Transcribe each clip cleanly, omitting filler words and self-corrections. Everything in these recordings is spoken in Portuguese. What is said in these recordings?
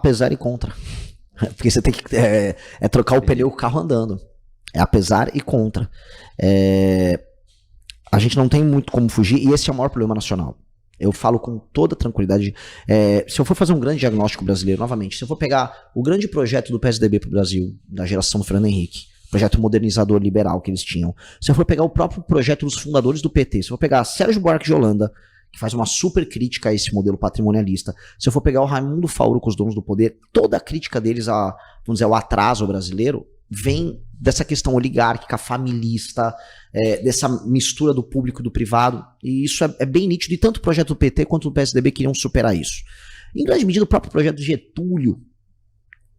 apesar e contra. Porque você tem que trocar o pneu, o carro andando. É apesar e contra. A gente não tem muito como fugir, e esse é o maior problema nacional. Eu falo com toda tranquilidade. Se eu for fazer um grande diagnóstico brasileiro, novamente, se eu for pegar o grande projeto do PSDB para o Brasil, da geração do Fernando Henrique, projeto modernizador liberal que eles tinham, se eu for pegar o próprio projeto dos fundadores do PT, se eu for pegar Sérgio Buarque de Holanda, que faz uma super crítica a esse modelo patrimonialista, se eu for pegar o Raimundo Fauro com os donos do poder, toda a crítica deles vamos dizer, ao atraso brasileiro, vem dessa questão oligárquica, familista, dessa mistura do público e do privado, e isso é bem nítido, e tanto o projeto do PT quanto do PSDB queriam superar isso. Em grande medida, o próprio projeto do Getúlio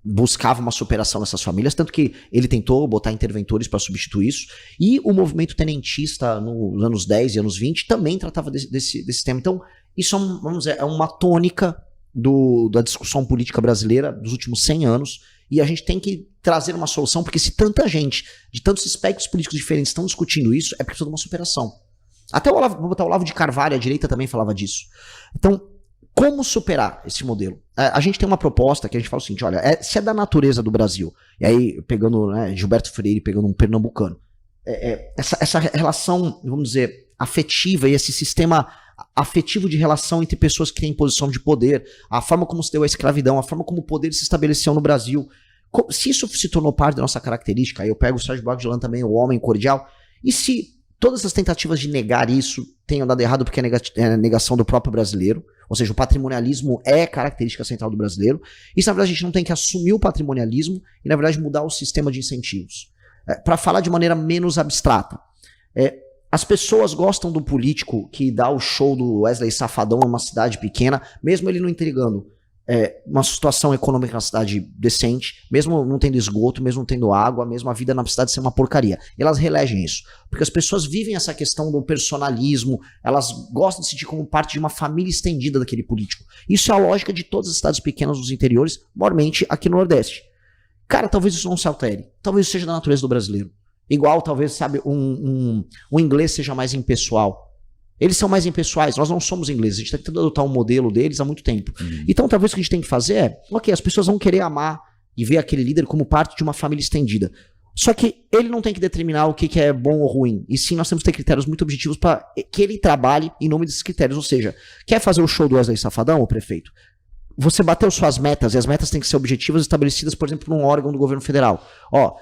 buscava uma superação dessas famílias, tanto que ele tentou botar interventores para substituir isso, e o movimento tenentista nos anos 10 e anos 20 também tratava desse tema. Então, isso vamos dizer, é uma tônica da discussão política brasileira dos últimos 100 anos, e a gente tem que trazer uma solução, porque se tanta gente, de tantos espectros políticos diferentes estão discutindo isso, é porque precisa de uma superação. Até vou botar o Olavo de Carvalho, a direita também falava disso. Então, como superar esse modelo? A gente tem uma proposta que a gente fala o seguinte, olha, se é da natureza do Brasil, e aí pegando Gilberto Freire, pegando um pernambucano, essa relação, vamos dizer, afetiva e esse sistema afetivo de relação entre pessoas que têm posição de poder, a forma como se deu a escravidão, a forma como o poder se estabeleceu no Brasil, se isso se tornou parte da nossa característica, aí eu pego o Sérgio Buarque de Holanda também, o homem cordial, e se todas as tentativas de negar isso tenham dado errado porque é negação do próprio brasileiro, ou seja, o patrimonialismo é característica central do brasileiro, e na verdade a gente não tem que assumir o patrimonialismo e na verdade mudar o sistema de incentivos. Para falar de maneira menos abstrata, as pessoas gostam do político que dá o show do Wesley Safadão numa cidade pequena, mesmo ele não entregando uma situação econômica na cidade decente, mesmo não tendo esgoto, mesmo não tendo água, mesmo a vida na cidade ser uma porcaria. E elas reelegem isso. Porque as pessoas vivem essa questão do personalismo, elas gostam de se sentir como parte de uma família estendida daquele político. Isso é a lógica de todas as cidades pequenas dos interiores, maiormente aqui no Nordeste. Cara, talvez isso não se altere. Talvez isso seja da natureza do brasileiro. Igual, talvez, sabe, o inglês seja mais impessoal. Eles são mais impessoais, nós não somos ingleses, a gente está tentando adotar um modelo deles há muito tempo. Então, talvez o que a gente tem que fazer ok, as pessoas vão querer amar e ver aquele líder como parte de uma família estendida. Só que ele não tem que determinar o que é bom ou ruim. E sim, nós temos que ter critérios muito objetivos para que ele trabalhe em nome desses critérios. Ou seja, quer fazer o show do Wesley Safadão, o prefeito? Você bateu suas metas, e as metas têm que ser objetivas estabelecidas, por exemplo, num órgão do governo federal.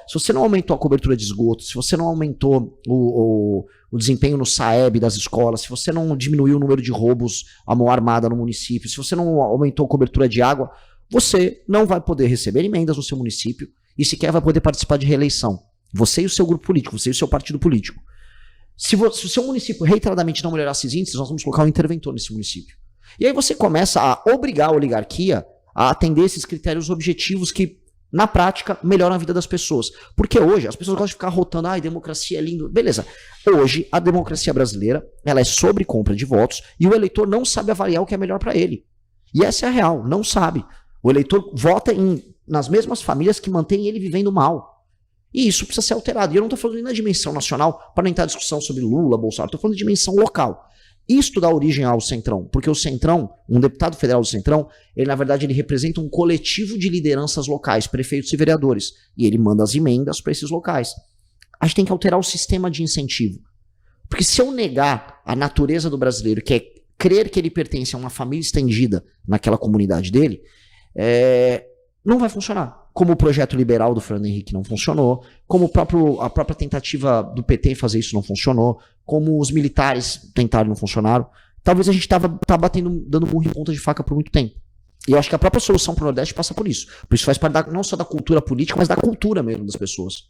Se você não aumentou a cobertura de esgoto, se você não aumentou o desempenho no SAEB das escolas, se você não diminuiu o número de roubos à mão armada no município, se você não aumentou a cobertura de água, você não vai poder receber emendas no seu município e sequer vai poder participar de reeleição. Você e o seu grupo político, você e o seu partido político. Se o seu município reiteradamente não melhorar esses índices, nós vamos colocar um interventor nesse município. E aí você começa a obrigar a oligarquia a atender esses critérios objetivos que, na prática, melhoram a vida das pessoas. Porque hoje, as pessoas gostam de ficar rotando, democracia é lindo. Beleza. Hoje, a democracia brasileira, ela é sobre compra de votos e o eleitor não sabe avaliar o que é melhor para ele. E essa é a real, não sabe. O eleitor vota nas mesmas famílias que mantêm ele vivendo mal. E isso precisa ser alterado. E eu não estou falando nem na dimensão nacional, para não entrar em discussão sobre Lula, Bolsonaro, estou falando de dimensão local. Isto dá origem ao Centrão, porque o Centrão, um deputado federal do Centrão, ele na verdade ele representa um coletivo de lideranças locais, prefeitos e vereadores, e ele manda as emendas para esses locais. A gente tem que alterar o sistema de incentivo, porque se eu negar a natureza do brasileiro, que é crer que ele pertence a uma família estendida naquela comunidade dele, não vai funcionar. Como o projeto liberal do Fernando Henrique não funcionou, como a própria tentativa do PT em fazer isso não funcionou, como os militares tentaram e não funcionaram. Talvez a gente tá dando murro em ponta de faca por muito tempo. E eu acho que a própria solução para o Nordeste passa por isso. Por isso faz parte não só da cultura política, mas da cultura mesmo das pessoas.